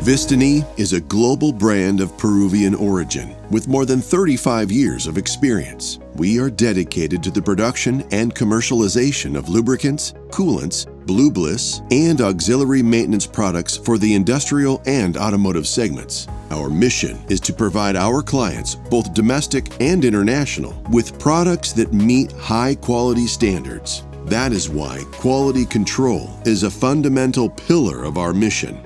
Vistony is a global brand of Peruvian origin with more than 35 years of experience. We are dedicated to the production and commercialization of lubricants, coolants, Blue Bliss, and auxiliary maintenance products for the industrial and automotive segments. Our mission is to provide our clients, both domestic and international, with products that meet high-quality standards. That is why quality control is a fundamental pillar of our mission.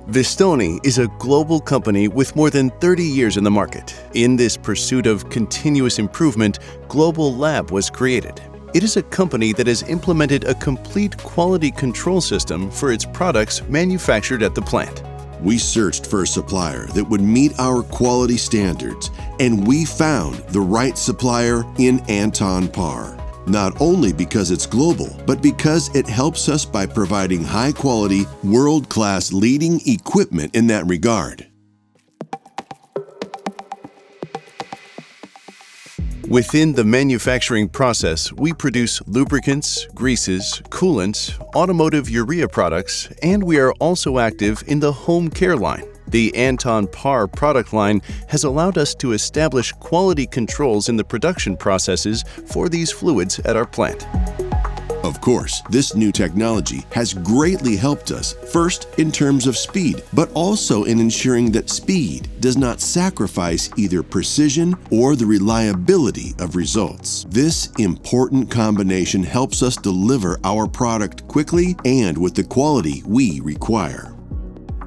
Vistony is a global company with more than 30 years in the market. In this pursuit of continuous improvement, Global Lab was created. It is a company that has implemented a complete quality control system for its products manufactured at the plant. We searched for a supplier that would meet our quality standards, and we found the right supplier in Anton Paar. Not only because it's global, but because it helps us by providing high-quality, world-class leading equipment in that regard. Within the manufacturing process, we produce lubricants, greases, coolants, automotive urea products, and we are also active in the home care line. The Anton Paar product line has allowed us to establish quality controls in the production processes for these fluids at our plant. Of course, this new technology has greatly helped us, first in terms of speed, but also in ensuring that speed does not sacrifice either precision or the reliability of results. This important combination helps us deliver our product quickly and with the quality we require.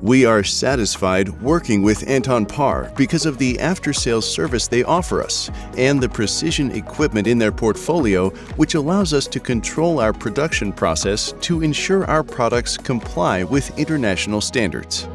We are satisfied working with Anton Paar because of the after-sales service they offer us and the precision equipment in their portfolio, which allows us to control our production process to ensure our products comply with international standards.